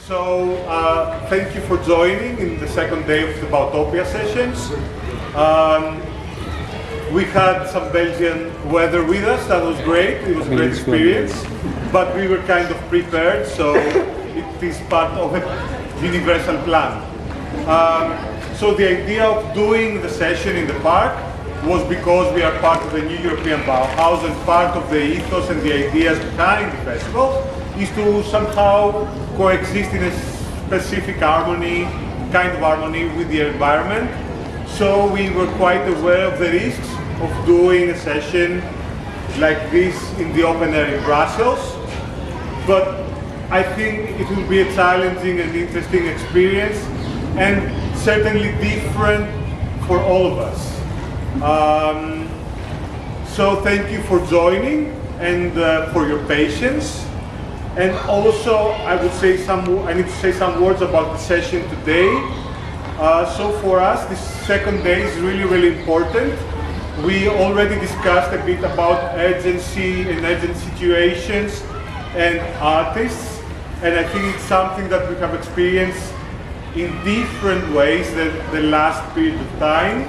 Thank you for joining in the second day of the Bau Topia sessions. We had some Belgian weather with us, that was great, it was a great experience, but we were kind of prepared, so it is part of a universal plan. So the idea of doing the session in the Parc was because we are part of the new European Bauhaus, and part of the ethos and the ideas behind the festival is to somehow coexist in a specific harmony, kind of harmony with the environment. So we were quite aware of the risks of doing a session like this in the open air in Brussels, but I think it will be a challenging and interesting experience, and certainly different for all of us. So thank you for joining and for your patience. And also, I need to say some words about the session today. So for us, this second day is really, really important. We already discussed a bit about urgency and urgent situations and artists, and I think it's something that we have experienced in different ways the last period of time.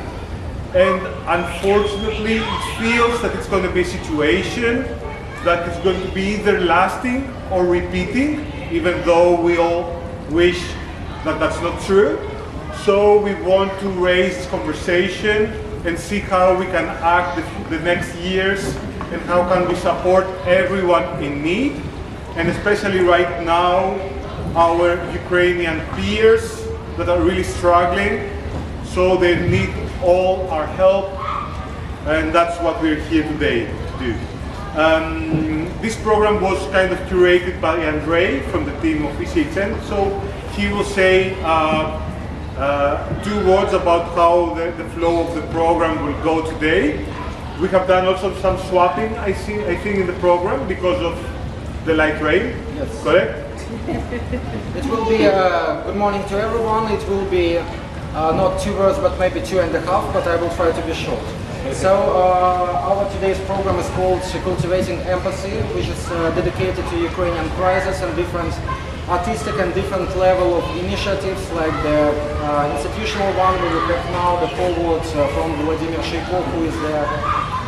And unfortunately, it feels that it's going to be a situation that is going to be either lasting or repeating, even though we all wish that that's not true. So we want to raise this conversation and see how we can act the next years, and how can we support everyone in need, and especially right now, our Ukrainian peers that are really struggling. So they need all our help, and that's what we're here today to do. This program was kind of curated by Andrei from the team of ECHN, so he will say 2 words about how the flow of the program will go today. We have done also some swapping, I think, in the program because of the light rain. Yes. Correct? It will be good morning to everyone. It will be not 2 words, but maybe 2.5, but I will try to be short. So our today's program is called Cultivating Empathy, which is dedicated to Ukrainian crisis and different artistic and different level of initiatives, like the institutional one where we have now the foreword from Volodymyr Sheiko, who is the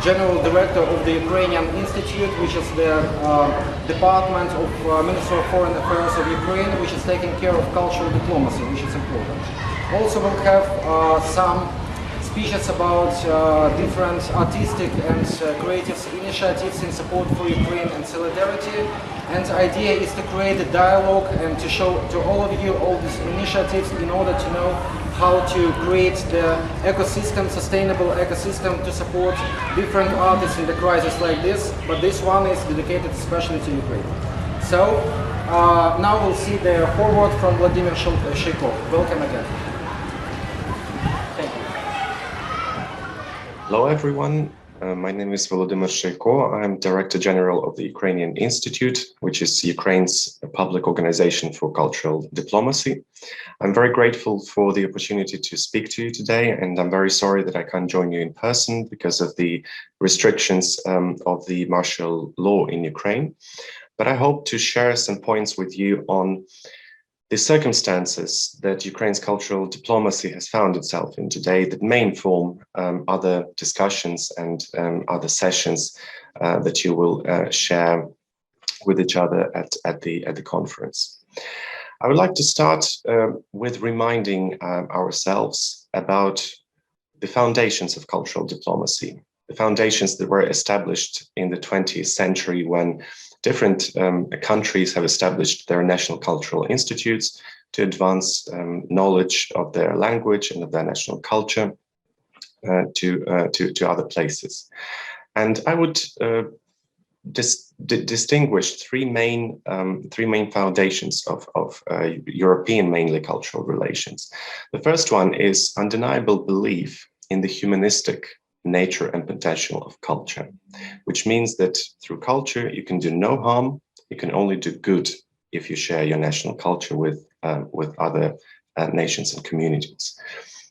General Director of the Ukrainian Institute, which is the department of Ministry of Foreign Affairs of Ukraine, which is taking care of cultural diplomacy, which is important. Also we'll have some speeches about different artistic and creative initiatives in support for Ukraine and solidarity. And the idea is to create a dialogue and to show to all of you all these initiatives in order to know how to create the ecosystem, sustainable ecosystem to support different artists in the crisis like this. But this one is dedicated especially to Ukraine. So now we'll see the foreword from Volodymyr Sheiko. Welcome again. Hello everyone, my name is Volodymyr Sheiko. I'm Director General of the Ukrainian Institute, which is Ukraine's public organization for cultural diplomacy. I'm very grateful for the opportunity to speak to you today, and I'm very sorry that I can't join you in person because of the restrictions of the martial law in Ukraine. But I hope to share some points with you on the circumstances that Ukraine's cultural diplomacy has found itself in today that may inform other discussions and other sessions that you will share with each other at the conference. I would like to start with reminding ourselves about the foundations of cultural diplomacy, the foundations that were established in the 20th century when different countries have established their national cultural institutes to advance knowledge of their language and of their national culture to other places. And I would distinguish three main foundations of European mainly cultural relations. The first one is undeniable belief in the humanistic nature and potential of culture, which means that through culture you can do no harm, you can only do good if you share your national culture with other nations and communities.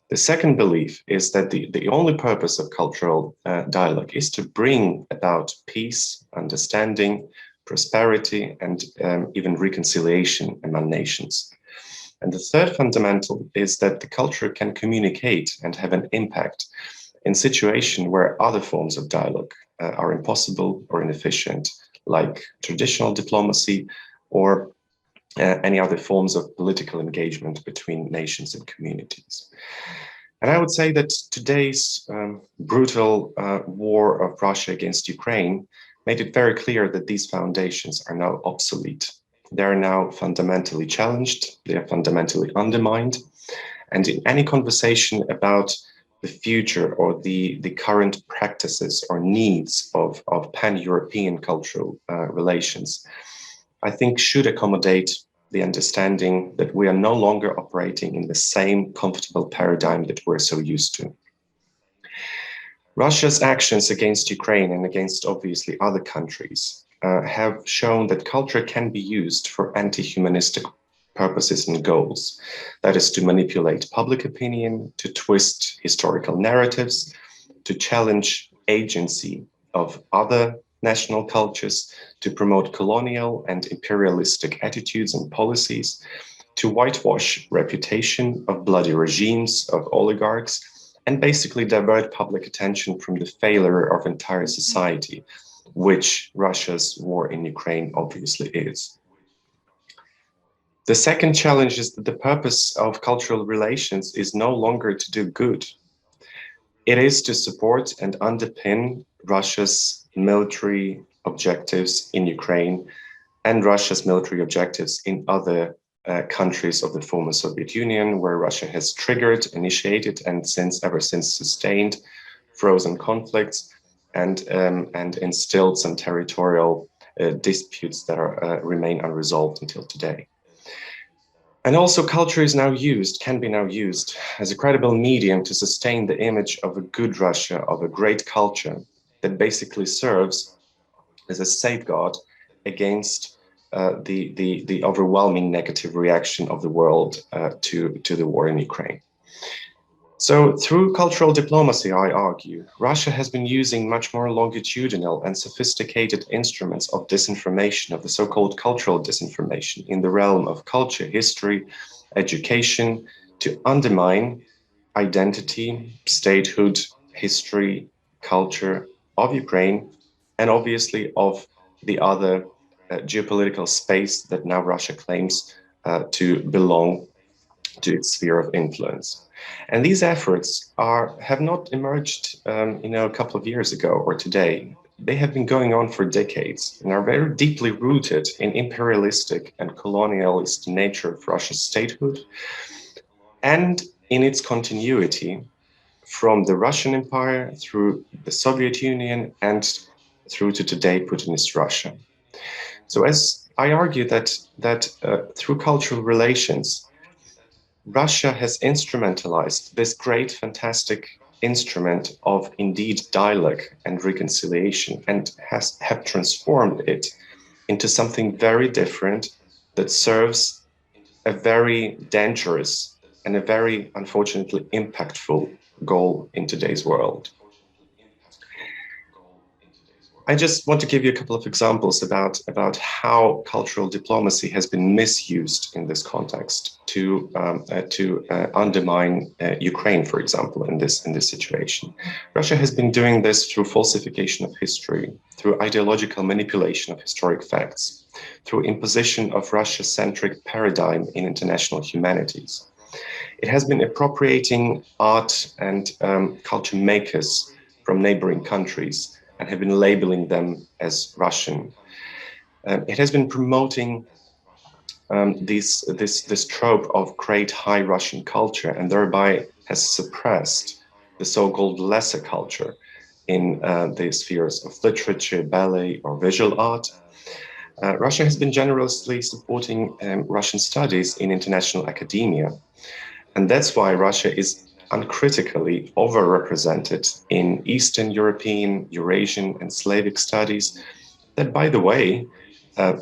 The second belief is that the only purpose of cultural dialogue is to bring about peace, understanding, prosperity, and even reconciliation among nations. And the third fundamental is that the culture can communicate and have an impact in situations where other forms of dialogue are impossible or inefficient, like traditional diplomacy or any other forms of political engagement between nations and communities. And I would say that today's brutal war of Russia against Ukraine made it very clear that these foundations are now obsolete. They are now fundamentally challenged, they are fundamentally undermined. And in any conversation about the future or the current practices or needs of pan-European cultural relations, I think should accommodate the understanding that we are no longer operating in the same comfortable paradigm that we're so used to. Russia's actions against Ukraine and against obviously other countries have shown that culture can be used for anti-humanistic purposes and goals. That is to manipulate public opinion, to twist historical narratives, to challenge agency of other national cultures, to promote colonial and imperialistic attitudes and policies, to whitewash reputation of bloody regimes, of oligarchs, and basically divert public attention from the failure of entire society, which Russia's war in Ukraine obviously is. The second challenge is that the purpose of cultural relations is no longer to do good. It is to support and underpin Russia's military objectives in Ukraine and Russia's military objectives in other countries of the former Soviet Union, where Russia has triggered, initiated, and ever since sustained frozen conflicts and instilled some territorial disputes that remain unresolved until today. And also culture is now used, can be now used as a credible medium to sustain the image of a good Russia, of a great culture that basically serves as a safeguard against the overwhelming negative reaction of the world to the war in Ukraine. So through cultural diplomacy, I argue, Russia has been using much more longitudinal and sophisticated instruments of disinformation, of the so-called cultural disinformation in the realm of culture, history, education, to undermine identity, statehood, history, culture of Ukraine, and obviously of the other geopolitical space that now Russia claims to belong to its sphere of influence. And these efforts have not emerged a couple of years ago or today. They have been going on for decades and are very deeply rooted in imperialistic and colonialist nature of Russia's statehood and in its continuity from the Russian Empire through the Soviet Union and through to today Putinist Russia. So as I argue that through cultural relations, Russia has instrumentalized this great, fantastic instrument of indeed dialogue and reconciliation and have transformed it into something very different that serves a very dangerous and a very, unfortunately, impactful goal in today's world. I just want to give you a couple of examples about how cultural diplomacy has been misused in this context to undermine Ukraine, for example, in this situation. Russia has been doing this through falsification of history, through ideological manipulation of historic facts, through imposition of Russia-centric paradigm in international humanities. It has been appropriating art and culture makers from neighboring countries and have been labeling them as Russian. It has been promoting this trope of great high Russian culture and thereby has suppressed the so-called lesser culture in the spheres of literature, ballet, or visual art. Russia has been generously supporting Russian studies in international academia. And that's why Russia is uncritically overrepresented in Eastern European, Eurasian, and Slavic studies that, by the way,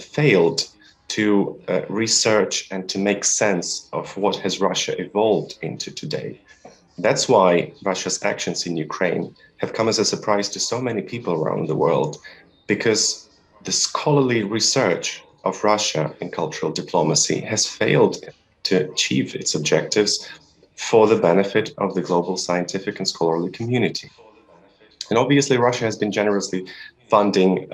failed to research and to make sense of what has Russia evolved into today. That's why Russia's actions in Ukraine have come as a surprise to so many people around the world, because the scholarly research of Russia in cultural diplomacy has failed to achieve its objectives for the benefit of the global scientific and scholarly community. And obviously, Russia has been generously funding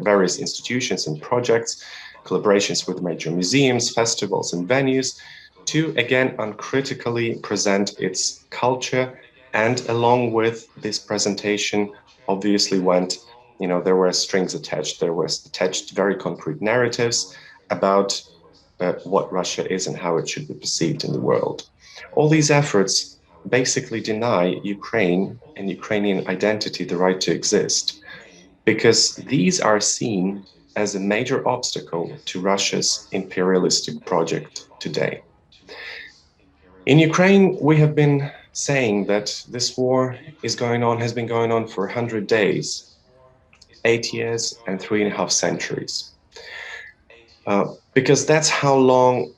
various institutions and projects, collaborations with major museums, festivals, and venues to, again, uncritically present its culture. And along with this presentation, obviously went, there were strings attached. There was attached very concrete narratives about what Russia is and how it should be perceived in the world. All these efforts basically deny Ukraine and Ukrainian identity the right to exist, because these are seen as a major obstacle to Russia's imperialistic project today. In Ukraine, we have been saying that this war has been going on for 100 days, 8 years, and 3.5 centuries. Because that's how long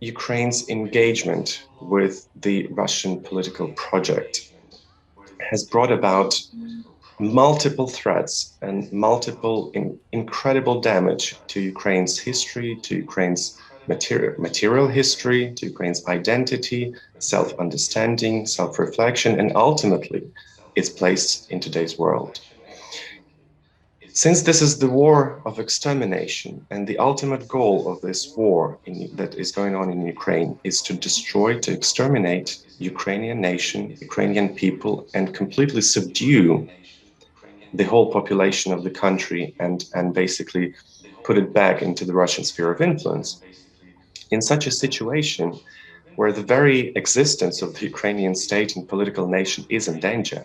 Ukraine's engagement with the Russian political project has brought about multiple threats and multiple incredible damage to Ukraine's history, to Ukraine's material history, to Ukraine's identity, self-understanding, self-reflection, and ultimately its place in today's world. Since this is the war of extermination, and the ultimate goal of this war that is going on in Ukraine is to destroy, to exterminate Ukrainian nation, Ukrainian people, and completely subdue the whole population of the country and basically put it back into the Russian sphere of influence. In such a situation where the very existence of the Ukrainian state and political nation is in danger,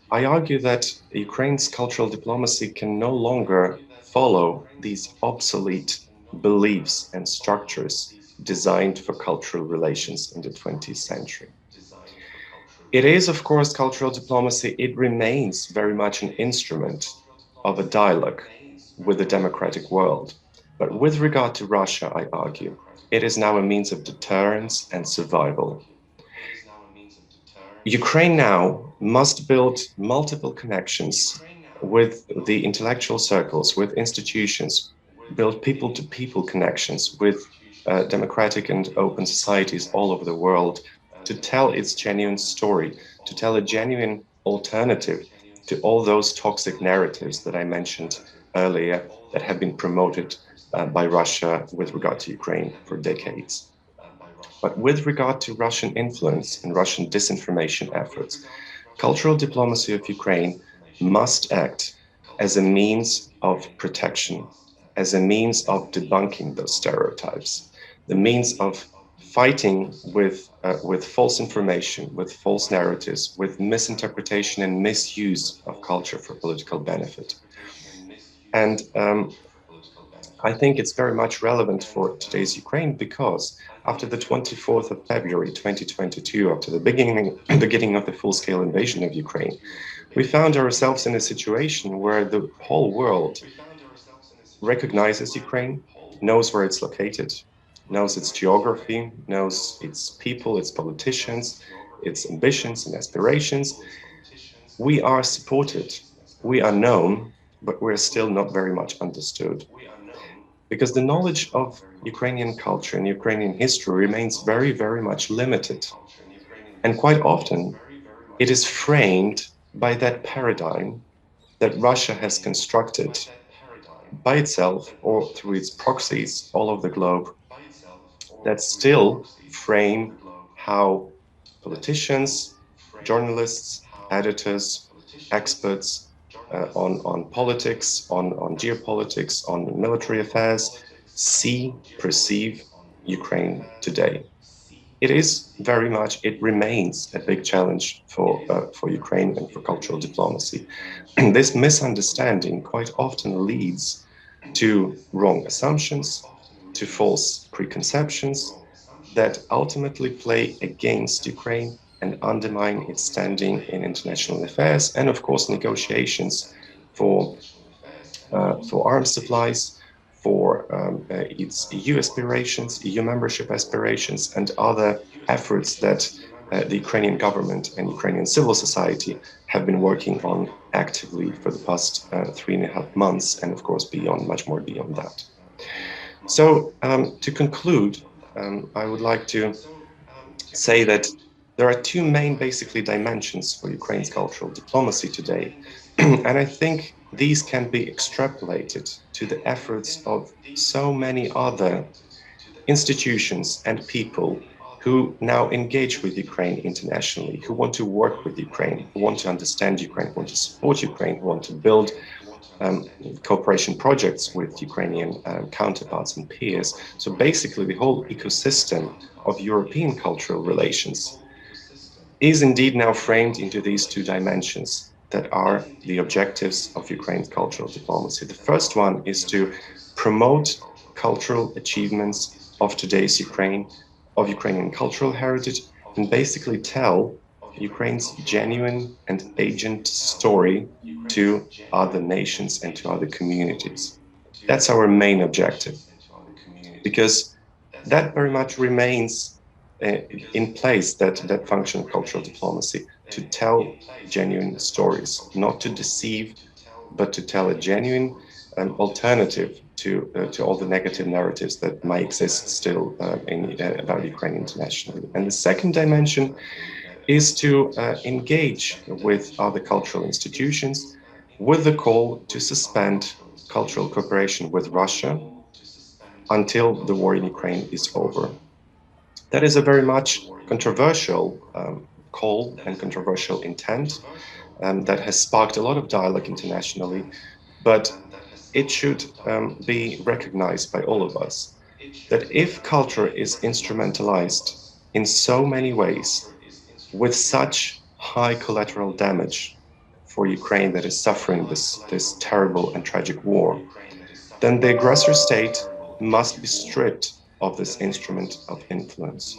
I argue that Ukraine's cultural diplomacy can no longer follow these obsolete beliefs and structures designed for cultural relations in the 20th century. It is, of course, cultural diplomacy. It remains very much an instrument of a dialogue with the democratic world. But with regard to Russia, I argue, it is now a means of deterrence and survival. Ukraine now must build multiple connections with the intellectual circles, with institutions, build people-to-people connections with democratic and open societies all over the world to tell its genuine story, to tell a genuine alternative to all those toxic narratives that I mentioned earlier that have been promoted by Russia with regard to Ukraine for decades. But with regard to Russian influence and Russian disinformation efforts, cultural diplomacy of Ukraine must act as a means of protection, as a means of debunking those stereotypes, the means of fighting with false information, with false narratives, with misinterpretation and misuse of culture for political benefit. And I think it's very much relevant for today's Ukraine because after the 24th of February 2022, after the beginning of the full-scale invasion of Ukraine, we found ourselves in a situation where the whole world recognizes Ukraine, knows where it's located, knows its geography, knows its people, its politicians, its ambitions and aspirations. We are supported, we are known, but we're still not very much understood. Because the knowledge of Ukrainian culture and Ukrainian history remains very, very much limited. And quite often, it is framed by that paradigm that Russia has constructed by itself or through its proxies all over the globe that still frame how politicians, journalists, editors, experts on politics, on geopolitics, on military affairs, perceive Ukraine today. It remains a big challenge for Ukraine and for cultural diplomacy. This misunderstanding quite often leads to wrong assumptions, to false preconceptions that ultimately play against Ukraine and undermine its standing in international affairs and, of course, negotiations for arms supplies, for its EU aspirations, EU membership aspirations, and other efforts that the Ukrainian government and Ukrainian civil society have been working on actively for the past 3.5 months, and of course beyond, much more beyond that. So to conclude, I would like to say that there are two main basically dimensions for Ukraine's cultural diplomacy today. And I think these can be extrapolated to the efforts of so many other institutions and people who now engage with Ukraine internationally, who want to work with Ukraine, who want to understand Ukraine, who want to support Ukraine, who want to build cooperation projects with Ukrainian counterparts and peers. So basically, the whole ecosystem of European cultural relations is indeed now framed into these two dimensions that are the objectives of Ukraine's cultural diplomacy. The first one is to promote cultural achievements of today's Ukraine, of Ukrainian cultural heritage, and basically tell Ukraine's genuine and agent story to other nations and to other communities. That's our main objective, because that very much remains in place, that function of cultural diplomacy, to tell genuine stories, not to deceive, but to tell a genuine alternative to all the negative narratives that might exist still about Ukraine internationally. And the second dimension is to engage with other cultural institutions with the call to suspend cultural cooperation with Russia until the war in Ukraine is over. That is a very much controversial call and controversial intent that has sparked a lot of dialogue internationally, but it should be recognized by all of us that if culture is instrumentalized in so many ways with such high collateral damage for Ukraine that is suffering this terrible and tragic war, then the aggressor state must be stripped of this instrument of influence.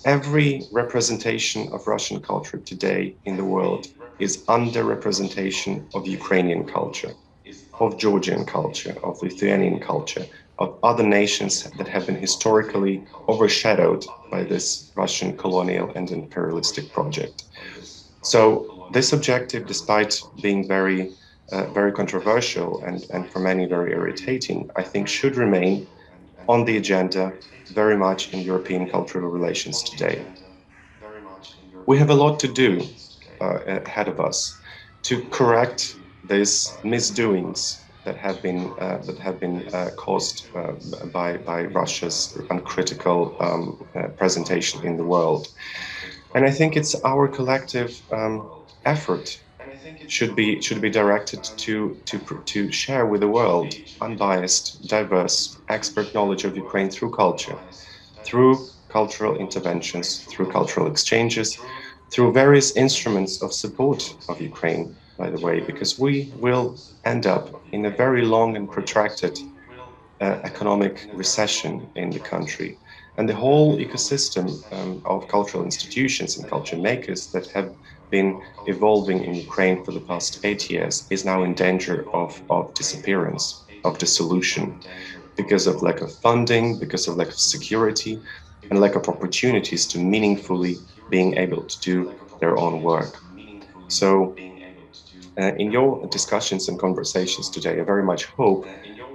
Every representation of Russian culture today in the world is underrepresentation of Ukrainian culture, of Georgian culture, of Lithuanian culture, of other nations that have been historically overshadowed by this Russian colonial and imperialistic project. So this objective, despite being very controversial and for many very irritating, I think should remain on the agenda very much in European cultural relations today. We have a lot to do ahead of us to correct these misdoings that have been caused by Russia's uncritical presentation in the world. And I think it's our collective effort should be directed to share with the world unbiased, diverse, expert knowledge of Ukraine through culture, through cultural interventions, through cultural exchanges, through various instruments of support of Ukraine, by the way, because we will end up in a very long and protracted economic recession in the country. And the whole ecosystem of cultural institutions and culture makers that have been evolving in Ukraine for the past 8 years is now in danger of disappearance, of dissolution, because of lack of funding, because of lack of security, and lack of opportunities to meaningfully being able to do their own work. So in your discussions and conversations today, I very much hope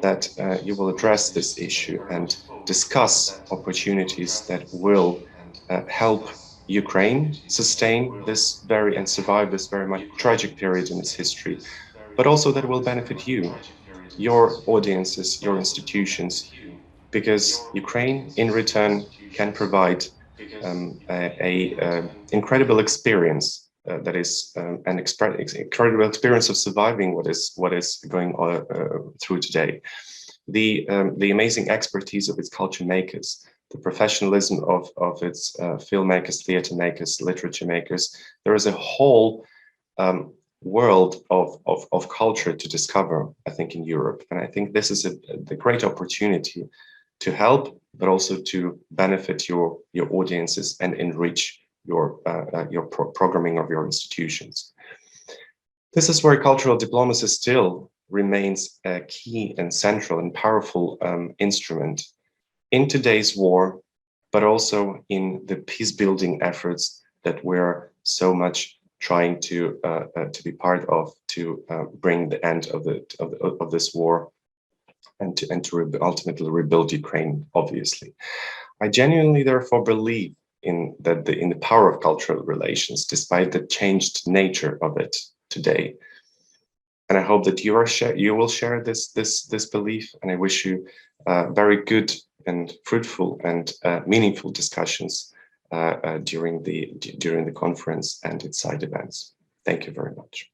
that you will address this issue and discuss opportunities that will help Ukraine sustain this and survive this very much tragic period in its history, but also that will benefit you, your audiences, your institutions, because Ukraine in return can provide an incredible experience that is an incredible experience of surviving what is going on through today. The amazing expertise of its culture makers, the professionalism of its filmmakers, theater makers, literature makers. There is a whole world of culture to discover, I think, in Europe. And I think this is the great opportunity to help, but also to benefit your audiences and enrich your programming of your institutions. This is where cultural diplomacy still remains a key and central and powerful instrument in today's war, but also in the peace-building efforts that we're so much trying to be part of to bring the end of this war and to ultimately rebuild Ukraine. Obviously, I genuinely therefore believe in the power of cultural relations, despite the changed nature of it today. And I hope that you will share this belief, and I wish you very good and fruitful and meaningful discussions during the conference and its side events. Thank you very much.